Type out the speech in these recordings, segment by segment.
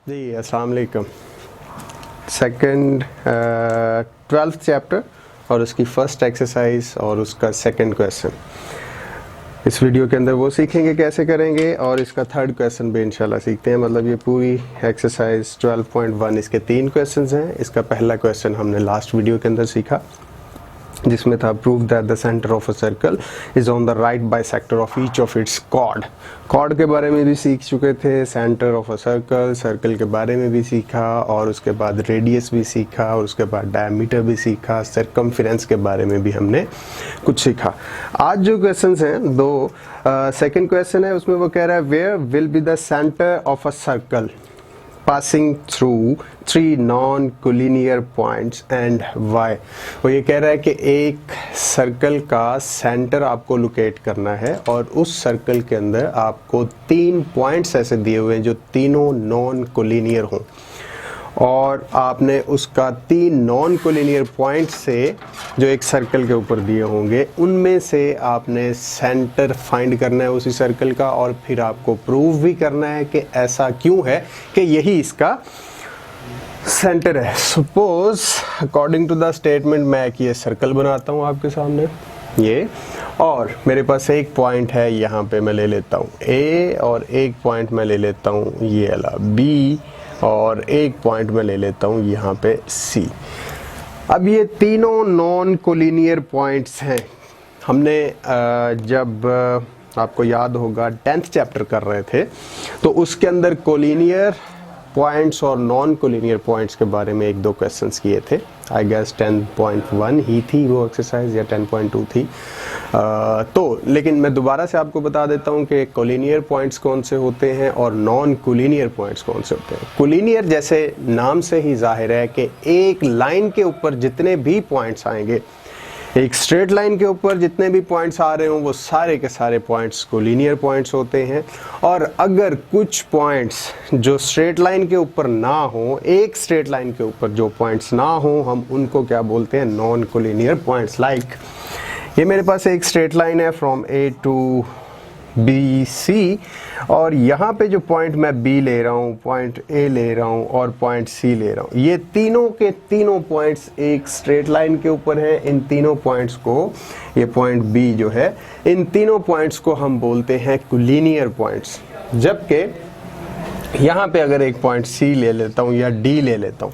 जी अस्सलाम वालेकुम। Second 12th chapter और उसकी फर्स्ट एक्सरसाइज और उसका सेकंड क्वेश्चन इस वीडियो के अंदर वो सीखेंगे कैसे करेंगे, और इसका थर्ड क्वेश्चन भी इंशाल्लाह सीखते हैं। मतलब ये पूरी एक्सरसाइज 12.1 इसके 3 क्वेश्चंस हैं। इसका पहला क्वेश्चन हमने लास्ट वीडियो के अंदर सीखा जिसमें था prove that the centre of a circle is on the right bisector of each of its chord. Chord के बारे में भी सीख चुके थे, centre of a circle, circle के बारे में भी सीखा, और उसके बाद रेडियस भी सीखा, और उसके बाद डायमीटर भी सीखा, सरकमफेरेंस के बारे में भी हमने कुछ सीखा। आज जो क्वेश्चंस हैं दो, सेकंड क्वेश्चन है उसमें वो कह रहा है where will be the centre of a circle passing through 3 non-collinear points and why। वो ये कह रहा है कि एक सर्कल का सेंटर आपको लोकेट करना है और उस सर्कल के अंदर आपको 3 पॉइंट्स ऐसे दिए हुए हैं जो तीनों नॉन कोलिनियर हों, और आपने उसका 3 नॉन कोलिनियर पॉइंट से जो एक सर्कल के ऊपर दिए होंगे उनमें से आपने सेंटर फाइंड करना है उसी सर्कल का, और फिर आपको प्रूव भी करना है कि ऐसा क्यों है कि यही इसका सेंटर है। Suppose according to the statement मैं एक ये सर्कल बनाता हूँ आपके सामने ये, और मेरे पास एक पॉइंट है यहाँ पे मैं ले लेता हूँ ए, और एक पॉइंट मैं ले लेता हूँ ये वाला बी, और एक पॉइंट में ले लेता हूँ यहाँ पे सी। अब ये तीनों नॉन कोलिनियर पॉइंट्स हैं। हमने जब आपको याद होगा 10th चैप्टर कर रहे थे तो उसके अंदर कोलिनियर पॉइंट्स और नॉन कोलिनियर पॉइंट्स के बारे में 1-2 क्वेश्चंस किए थे। आई गेस 10.1 ही थी वो एक्सरसाइज, या 10.2 थी। तो लेकिन मैं दोबारा से आपको बता देता हूँ कि कोलिनियर पॉइंट्स कौन से होते हैं और नॉन कोलिनियर पॉइंट्स कौन से होते हैं। कोलिनियर जैसे नाम से ही जाहिर है कि एक लाइन के ऊपर जितने भी पॉइंट्स आएंगे, एक स्ट्रेट लाइन के ऊपर जितने भी पॉइंट्स आ रहे हों वो सारे के सारे पॉइंट्स कोलिनियर पॉइंट्स होते हैं। और अगर कुछ पॉइंट्स जो स्ट्रेट लाइन के ऊपर ना हो, एक स्ट्रेट लाइन के ऊपर जो पॉइंट्स ना हो, हम उनको क्या बोलते हैं, नॉन कोलिनियर पॉइंट्स। लाइक ये मेरे पास एक स्ट्रेट लाइन है from A to B C, और यहाँ पे जो पॉइंट मैं बी ले रहा हूँ, पॉइंट ए ले रहा हूँ और पॉइंट सी ले रहा हूँ, ये तीनों के तीनों पॉइंट्स एक स्ट्रेट लाइन के ऊपर हैं। इन तीनों पॉइंट्स को, ये पॉइंट बी जो है, इन तीनों पॉइंट्स को हम बोलते हैं कोलिनियर पॉइंट्स। जबकि यहाँ पे अगर एक पॉइंट सी ले लेता हूँ या डी ले लेता हूँ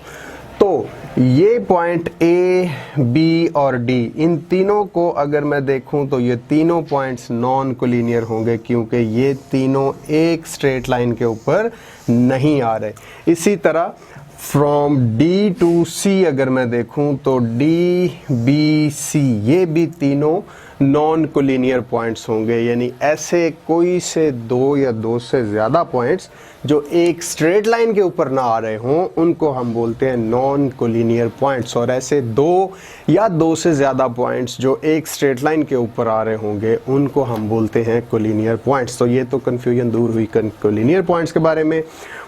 तो ये पॉइंट ए, बी और डी, इन तीनों को अगर मैं देखूं तो ये तीनों पॉइंट्स नॉन कोलिनियर होंगे, क्योंकि ये तीनों एक स्ट्रेट लाइन के ऊपर नहीं आ रहे। इसी तरह फ्रॉम डी टू सी अगर मैं देखूं तो डी, बी, सी, ये भी तीनों नॉन कोलिनियर पॉइंट्स होंगे। यानी ऐसे कोई से 2 या 2 से ज़्यादा पॉइंट्स जो एक स्ट्रेट लाइन के ऊपर ना आ रहे हों उनको हम बोलते हैं नॉन कोलिनियर पॉइंट्स, और ऐसे 2 या 2 से ज़्यादा पॉइंट्स जो एक स्ट्रेट लाइन के ऊपर आ रहे होंगे उनको हम बोलते हैं कोलिनियर पॉइंट्स। तो ये तो कन्फ्यूजन दूर हुई कोलिनियर पॉइंट्स के बारे में।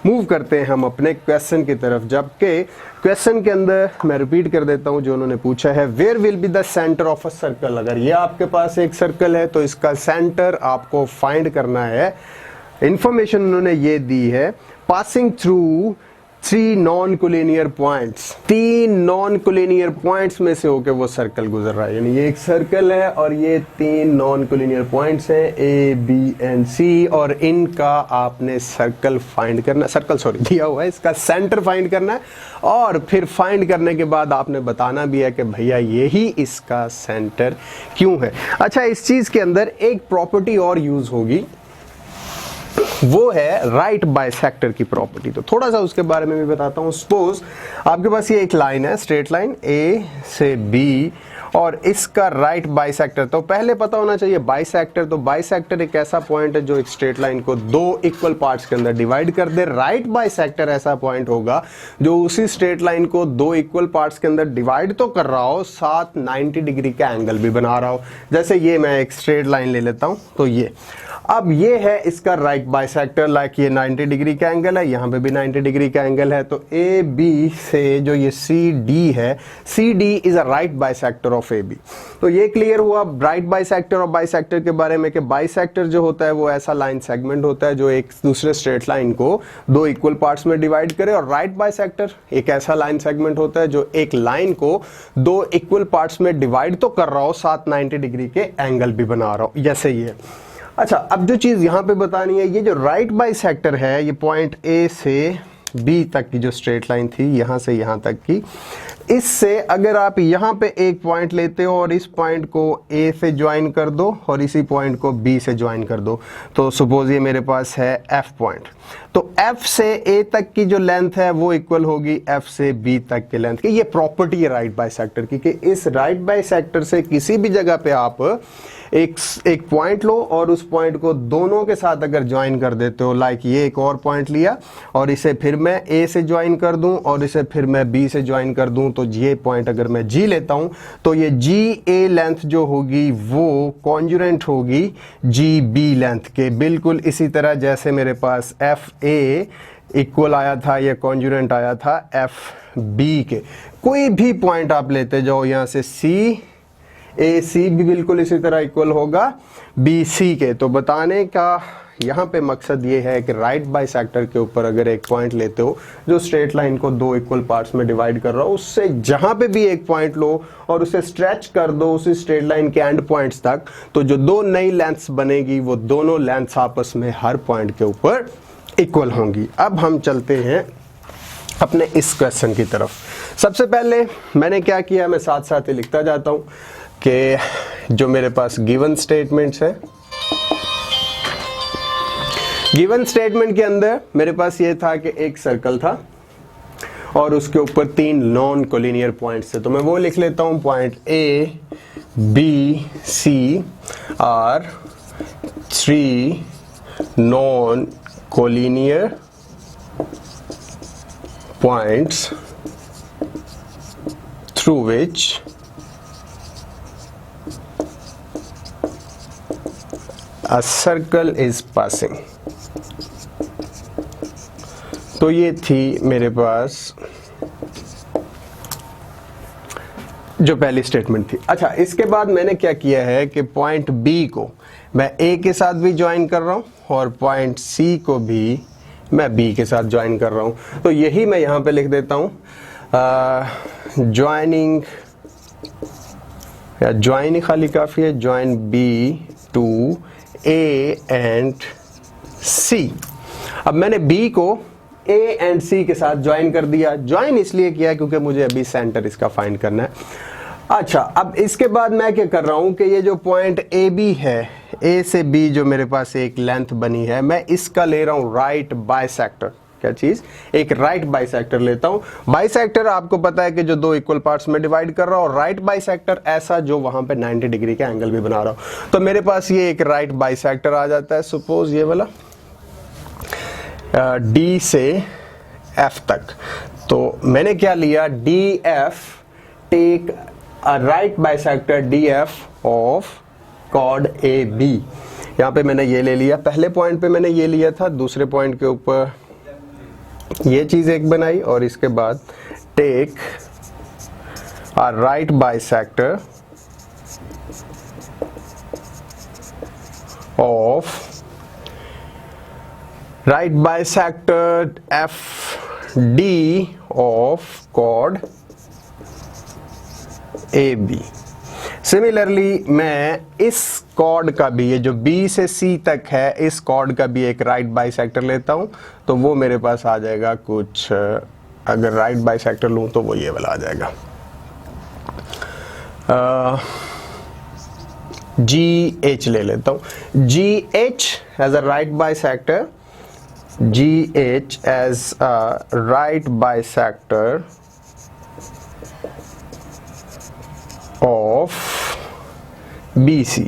मूव करते हैं हम अपने क्वेश्चन की तरफ, जबकि क्वेश्चन के अंदर मैं रिपीट कर देता हूं जो उन्होंने पूछा है, where will be the centre of a circle. अगर ये आपके पास एक सर्कल है तो इसका सेंटर आपको फाइंड करना है। इंफॉर्मेशन उन्होंने ये दी है, passing through 3 non collinear points, 3 non collinear points में से होकर वो सर्कल गुजर रहा है। यानी ये एक सर्कल है और ये 3 नॉन कोलिनियर पॉइंट्स हैं ए, बी एंड सी, और इनका आपने सर्कल फाइंड करना, दिया हुआ है, इसका सेंटर फाइंड करना है, और फिर फाइंड करने के बाद आपने बताना भी है कि भैया यही इसका सेंटर क्यों है। अच्छा, इस चीज के अंदर एक प्रॉपर्टी और यूज होगी, वो है राइट बाइसेक्टर की प्रॉपर्टी। तो थोड़ा सा उसके बारे में भी बताता हूं। सपोज आपके पास ये एक लाइन है, स्ट्रेट लाइन ए से बी, और इसका राइट बाइसेक्टर, तो पहले पता होना चाहिए बाइसेक्टर। तो बाइसेक्टर एक ऐसा पॉइंट है जो एक स्ट्रेट लाइन को 2 इक्वल पार्ट्स के अंदर डिवाइड कर दे। राइट बाइसेक्टर ऐसा पॉइंट होगा जो उसी स्ट्रेट लाइन को 2 इक्वल पार्ट्स के अंदर डिवाइड तो कर रहा हो, साथ 90 डिग्री का एंगल भी बना रहा हो। जैसे ये मैं एक स्ट्रेट लाइन ले लेता हूं तो ये, अब ये है इसका राइट बाइसेक्टर, लाइक ये 90 डिग्री का एंगल है, यहाँ पे भी 90 डिग्री का एंगल है, तो ए बी से जो ये सी डी है, C D is a right bisector of A B. तो ये क्लियर हुआ राइट बाइसेक्टर और बाइसेक्टर के बारे में कि बाइसेक्टर जो होता है वो ऐसा लाइन सेगमेंट होता है जो एक दूसरे स्ट्रेट लाइन को दो इक्वल पार्ट्स में डिवाइड करे, और राइट बाइसेक्टर एक ऐसा लाइन सेगमेंट होता है जो एक लाइन को दो इक्वल पार्ट्स में डिवाइड तो कर रहा हो, साथ 90 डिग्री के एंगल भी बना रहा हो, जैसे ये। अच्छा, अब जो चीज यहां पे बतानी है, ये जो राइट बाइसेक्टर है, ये पॉइंट ए से बी तक की जो स्ट्रेट लाइन थी, यहां से यहां तक की, इससे अगर आप यहां पे एक पॉइंट लेते हो और इस पॉइंट को ए से ज्वाइन कर दो और इसी पॉइंट को बी से ज्वाइन कर दो, तो सपोज ये मेरे पास है एफ पॉइंट, तो एफ से ए तक की जो लेंथ है वो इक्वल होगी एफ से बी तक की लेंथ की। ये प्रॉपर्टी है राइट बाइसेक्टर की कि इस राइट बाइसेक्टर से किसी भी जगह पे आप एक पॉइंट लो और उस पॉइंट को दोनों के साथ अगर ज्वाइन कर देते हो, लाइक ये एक और पॉइंट लिया और इसे फिर मैं ए से ज्वाइन कर दूं और इसे फिर मैं बी से ज्वाइन कर दूं, तो ये पॉइंट अगर मैं जी लेता हूं तो ये जी ए लेंथ जो होगी वो कॉन्जुरेंट होगी जी बी लेंथ के, बिल्कुल इसी तरह जैसे मेरे पास एफ ए इक्वल आया था या कॉन्जुरेंट आया था एफ बी के। कोई भी पॉइंट आप लेते जाओ, यहां से सी ए सी भी बिल्कुल इसी तरह इक्वल होगा बी सी के। तो बताने का यहाँ पे मकसद ये है कि राइट बाइसेक्टर के ऊपर अगर एक पॉइंट लेते हो जो स्ट्रेट लाइन को दो इक्वल पार्ट्स में डिवाइड कर रहा हो, उससे जहां पे भी एक पॉइंट लो और उसे स्ट्रेच कर दो उसी स्ट्रेट लाइन के एंड पॉइंट्स तक, तो जो दो नई लेंथ्स बनेगी वो दोनों लेंथ्स आपस में हर पॉइंट के ऊपर इक्वल होंगी। अब हम चलते हैं अपने इस क्वेश्चन की तरफ। सबसे पहले मैंने क्या किया, मैं साथ साथ ही लिखता जाता हूं कि जो मेरे पास गिवन स्टेटमेंट्स है, गिवन स्टेटमेंट के अंदर मेरे पास ये था कि एक सर्कल था और उसके ऊपर तीन नॉन कोलिनियर पॉइंट्स थे, तो मैं वो लिख लेता हूं, point A B C are three non collinear points through which a circle is passing। तो ये थी मेरे पास जो पहली स्टेटमेंट थी। अच्छा, इसके बाद मैंने क्या किया है कि पॉइंट बी को मैं ए के साथ भी ज्वाइन कर रहा हूं और पॉइंट सी को भी मैं बी के साथ ज्वाइन कर रहा हूं। तो यही मैं यहां पे लिख देता हूं, ज्वाइनिंग या ज्वाइन ही खाली काफी है, join B to A and C. अब मैंने बी को ए एंड सी के साथ ज्वाइन कर दिया। ज्वाइन इसलिए किया क्योंकि मुझे अभी सेंटर इसका फाइंड करना है। अच्छा, अब इसके बाद मैं क्या कर रहा हूं कि ये जो पॉइंट ए बी है, ए से बी जो मेरे पास एक लेंथ बनी है, मैं इसका ले रहा हूं राइट बाइसेक्टर। क्या चीज? एक राइट बाइसेक्टर लेता हूं। बाइसेक्टर आपको पता है कि जो दो इक्वल पार्ट्स में डिवाइड कर रहा हूं, राइट बाइसेक्टर ऐसा जो वहां पे 90 डिग्री का एंगल भी बना रहा हूं। तो मेरे पास ये एक राइट बाइसेक्टर आ जाता है, सपोज ये वाला डी से एफ तक। तो मैंने क्या लिया, D F take a right bisector D F of chord A B. यहां पे मैंने ये ले लिया, पहले पॉइंट पे मैंने ये लिया था, दूसरे पॉइंट के ऊपर ये चीज एक बनाई और इसके बाद take a right bisector of right bisector FD of chord AB। Similarly मैं इस कॉर्ड का भी, ये जो B से C तक है, इस कॉर्ड का भी एक राइट बाइसेक्टर लेता हूं, तो वो मेरे पास आ जाएगा कुछ, अगर राइट बाइसेक्टर लूं तो वो ये वाला आ जाएगा, GH ले लेता हूं। GH as a right bisector, GH as a right bisector of BC।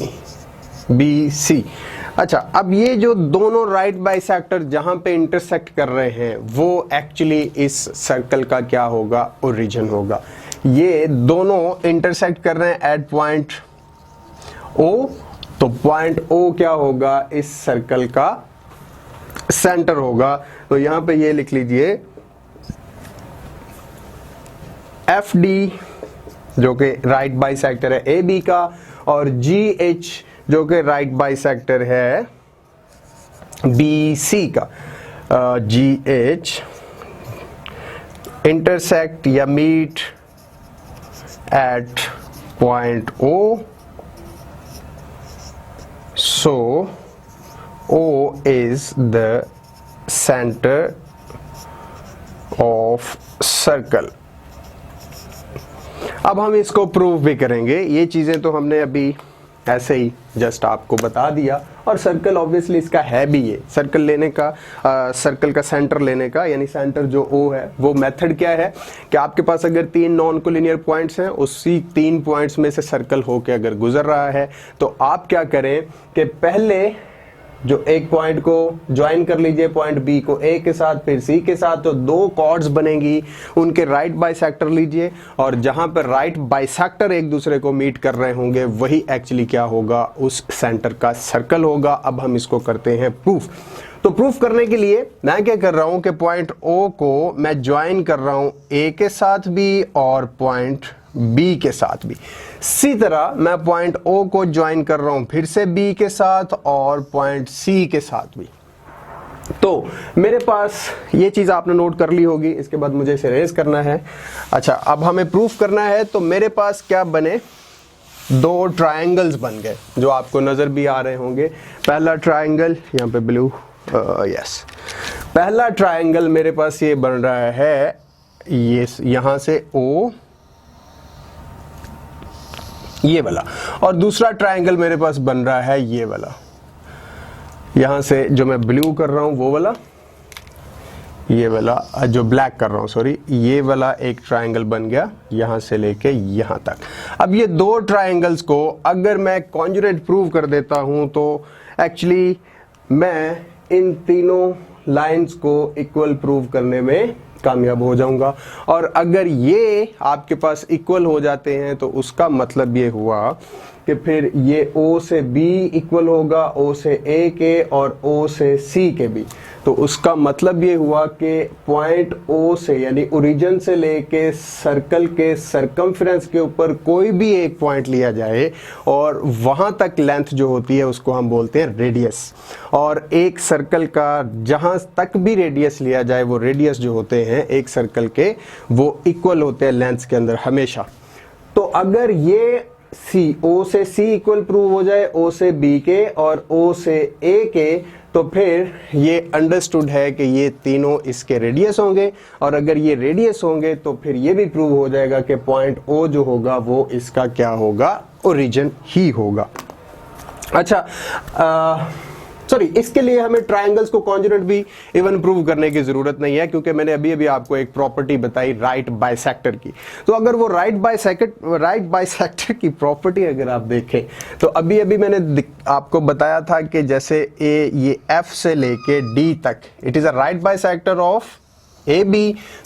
अच्छा, अब ये जो दोनों राइट बाइसेक्टर जहां पे इंटरसेक्ट कर रहे हैं वो एक्चुअली इस सर्कल का क्या होगा, ओरिजिन होगा। ये दोनों इंटरसेक्ट कर रहे हैं एट पॉइंट O तो पॉइंट O क्या होगा, इस सर्कल का सेंटर होगा। तो यहां पे ये लिख लीजिए FD जो कि राइट बाइसेक्टर है AB का, और GH जो कि राइट बाइसेक्टर है BC का। GH इंटरसेक्ट या meet at point O, so O is the center of circle। अब हम इसको प्रूव भी करेंगे। ये चीजें तो हमने अभी ऐसे ही जस्ट आपको बता दिया, और सर्कल ऑब्वियसली इसका है भी ये सर्कल लेने का, सर्कल का सेंटर लेने का, यानी सेंटर जो O है वो मेथड क्या है कि आपके पास अगर 3 नॉन कोलिनियर पॉइंट्स हैं, उसी 3 पॉइंट्स में से सर्कल होके अगर गुजर रहा है तो आप क्या करें कि पहले जो एक पॉइंट को ज्वाइन कर लीजिए पॉइंट B को A के साथ, फिर C के साथ, तो 2 कॉर्ड्स बनेंगी, उनके राइट बाइसेक्टर लीजिए, और जहां पर राइट बाइसेक्टर एक दूसरे को मीट कर रहे होंगे वही एक्चुअली क्या होगा, उस सेंटर का सर्कल होगा। अब हम इसको करते हैं प्रूफ। तो प्रूफ करने के लिए मैं क्या कर रहा हूं कि पॉइंट O को मैं ज्वाइन कर रहा हूं A के साथ भी और पॉइंट B के साथ भी। इसी तरह मैं पॉइंट O को ज्वाइन कर रहा हूं फिर से B के साथ और पॉइंट C के साथ भी। तो मेरे पास ये चीज आपने नोट कर ली होगी, इसके बाद मुझे इसे रेज करना है। अच्छा, अब हमें प्रूफ करना है, तो मेरे पास क्या बने, 2 ट्रायंगल्स बन गए जो आपको नजर भी आ रहे होंगे। पहला ट्रायंगल यहाँ पे ब्लू, यस, पहला ट्रायंगल मेरे पास ये बन रहा है, ये यहां से O ये वाला, और दूसरा ट्रायंगल मेरे पास बन रहा है ये वाला, यहां से जो मैं ब्लू कर रहा हूं वो वाला, ये वाला जो ब्लैक कर रहा हूं सॉरी, ये वाला एक ट्रायंगल बन गया यहां से लेके यहां तक। अब ये 2 ट्रायंगल्स को अगर मैं कॉन्जुगेट प्रूव कर देता हूं तो एक्चुअली मैं इन तीनों लाइंस को इक्वल प्रूव करने में कामयाब हो जाऊंगा। और अगर ये आपके पास इक्वल हो जाते हैं तो उसका मतलब ये हुआ कि फिर ये O से B इक्वल होगा O से A के और O से C के भी। तो उसका मतलब ये हुआ कि पॉइंट O से यानी ओरिजिन से लेके सर्कल के सरकमफ्रेंस के ऊपर कोई भी एक पॉइंट लिया जाए और वहां तक लेंथ जो होती है उसको हम बोलते हैं रेडियस। और एक सर्कल का जहां तक भी रेडियस लिया जाए वो रेडियस जो होते हैं एक सर्कल के वो इक्वल होते हैं लेंथ के अंदर हमेशा। तो अगर ये O से C इक्वल प्रूव हो जाए O से B के और O से A के, तो फिर ये अंडरस्टूड है कि ये तीनों इसके रेडियस होंगे, और अगर ये रेडियस होंगे तो फिर ये भी प्रूव हो जाएगा कि पॉइंट O जो होगा वो इसका क्या होगा, ओरिजिन ही होगा। अच्छा, सॉरी, इसके लिए हमें ट्रायंगल्स को कॉन्जुगेट भी इवन प्रूव करने की जरूरत नहीं है, क्योंकि मैंने अभी अभी आपको एक प्रॉपर्टी बताई राइट बाइसेक्टर की। तो अगर वो राइट बाइसेक्टर की प्रॉपर्टी अगर आप देखें तो अभी अभी मैंने आपको बताया था कि जैसे ये F से लेके D तक it is a right bisector of AB,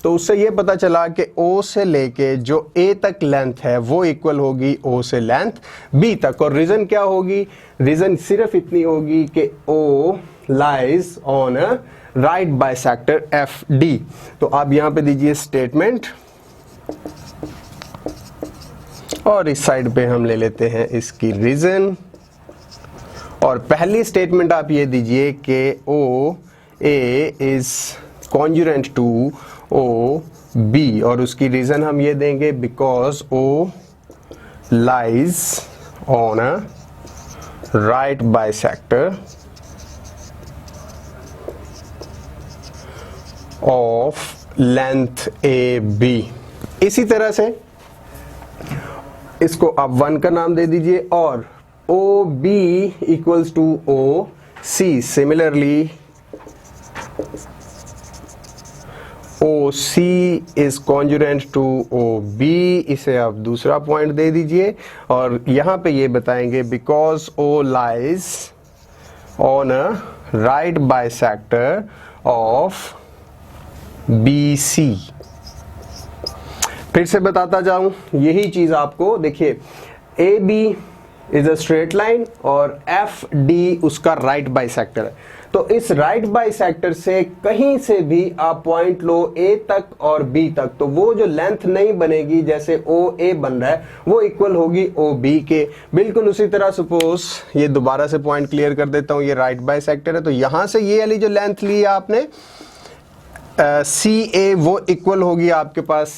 तो उससे ये पता चला कि O से लेके जो A तक लेंथ है वो इक्वल होगी O से लेंथ B तक। और रीजन क्या होगी, रीजन सिर्फ इतनी होगी कि O lies on a right bisector FD। तो आप यहां पे दीजिए स्टेटमेंट, और इस साइड पे हम ले लेते हैं इसकी रीजन। और पहली स्टेटमेंट आप ये दीजिए कि OA is conjugate to OB, और उसकी रीजन हम ये देंगे because O lies on a right bisector of length AB। इसी तरह से इसको आप 1 का नाम दे दीजिए, और OB equals to OC। Similarly OC is conjugate to OB, इसे आप दूसरा पॉइंट दे दीजिए, और यहां पे ये बताएंगे because O lies on a right bisector of BC। फिर से बताता जाऊं, यही चीज आपको देखिए AB is a straight line और एफ डी उसका राइट बाइसेक्टर है। तो इस राइट बाइसेक्टर से कहीं से भी आप पॉइंट लो ए तक और बी तक, तो वो जो लेंथ नहीं बनेगी, जैसे ओ ए बन रहा है, वो इक्वल होगी ओ बी के। बिल्कुल उसी तरह सपोज ये दोबारा से पॉइंट क्लियर कर देता हूं, ये राइट बाइसेक्टर है, तो यहां से ये वाली जो लेंथ ली है आपने सी ए, वो इक्वल होगी आपके पास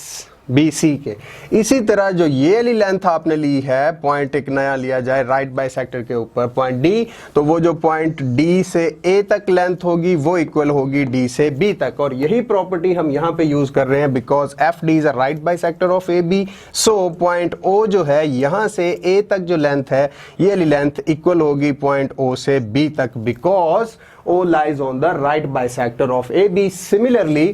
बी सी के। इसी तरह जो ये वाली लेंथ आपने ली है, पॉइंट एक नया लिया जाए राइट बाइसेक्टर के ऊपर पॉइंट डी, तो वो जो पॉइंट डी से ए तक लेंथ होगी वो इक्वल होगी डी से बी तक। और यही प्रॉपर्टी हम यहां पे यूज कर रहे हैं because F D is a right bisector of A B. So point O जो है यहां से ए तक जो लेंथ है, ये वाली लेंथ इक्वल होगी पॉइंट ओ से बी तक because O lies on the right bisector of AB। Similarly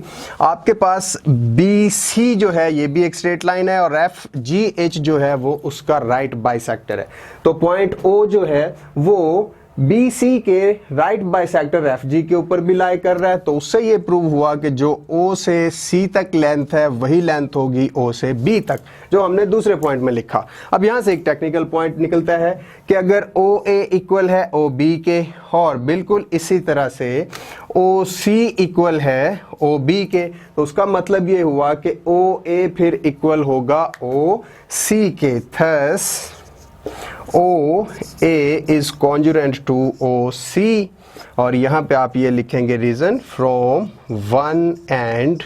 आपके पास BC जो है ये भी एक स्ट्रेट लाइन है और FGH जो है वो उसका राइट बाइसेक्टर है। तो पॉइंट O जो है वो BC के राइट बाइसेक्टर FG के ऊपर भी लाई कर रहा है। तो उससे ये प्रूव हुआ कि जो O से C तक लेंथ है वही लेंथ होगी O से B तक, जो हमने दूसरे पॉइंट में लिखा। अब यहां से एक टेक्निकल पॉइंट निकलता है कि अगर OA इक्वल है OB के और बिल्कुल इसी तरह से OC इक्वल है OB के, तो उसका मतलब ये हुआ कि OA फिर इक्वल होगा OC के। Thus OA is congruent to OC और यहां पे आप ये लिखेंगे रीजन फ्रॉम 1 and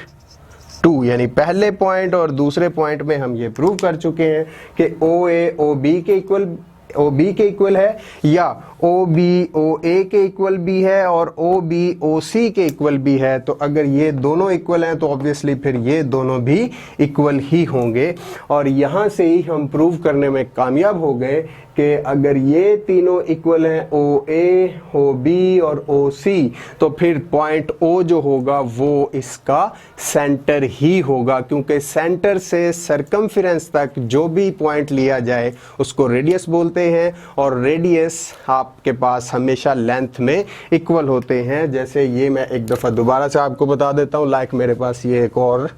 2, यानी पहले पॉइंट और दूसरे पॉइंट में हम ये प्रूव कर चुके हैं कि OA OB के इक्वल है या OB OA के इक्वल भी है और OB OC के इक्वल भी है। तो अगर ये दोनों इक्वल हैं तो ऑब्वियसली फिर ये दोनों भी इक्वल ही होंगे। और यहाँ से ही हम प्रूव करने में कामयाब हो गए कि अगर ये तीनों इक्वल हैं OA OB और OC, तो फिर पॉइंट O जो होगा वो इसका सेंटर ही होगा, क्योंकि सेंटर से सरकमफेरेंस तक जो भी पॉइंट लिया जाए उसको रेडियस बोलते हैं और रेडियस आपके पास हमेशा लेंथ में इक्वल होते हैं। जैसे ये मैं एक दफ़ा दोबारा से आपको बता देता हूँ, लाइक मेरे पास ये एक और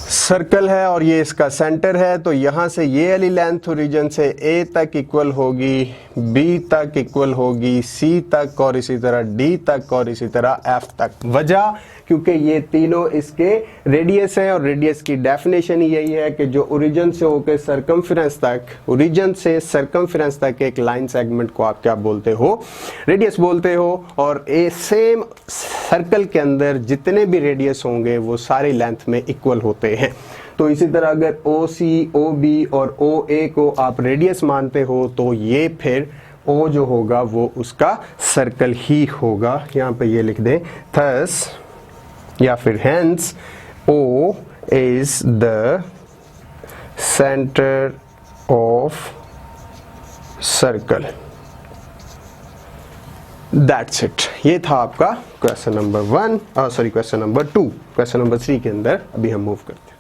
सर्कल है और ये इसका सेंटर है, तो यहाँ से ये वाली लेंथ ओरिजिन से A तक इक्वल होगी, B तक इक्वल होगी, C तक और इसी तरह D तक और इसी तरह F तक। वजह क्योंकि ये तीनों इसके रेडियस हैं और रेडियस की डेफिनेशन यही है कि जो ओरिजिन से होकर सरकमफेरेंस तक, ओरिजिन से सरकमफेरेंस तक एक लाइन सेगमेंट को आप क्या बोलते हो, रेडियस बोलते हो। और ए सेम सर्कल के अंदर जितने भी रेडियस होंगे वो सारी लेंथ में इक्वल होते हैं। तो इसी तरह अगर OC OB और OA को आप रेडियस मानते हो तो ये फिर O जो होगा वो उसका सर्कल ही होगा। यहाँ पे ये लिख दें थस या फिर hence O is the center of circle। That's it। ये था आपका question number 1, question number 2। Question number 3 के अंदर अभी हम मूव करते हैं।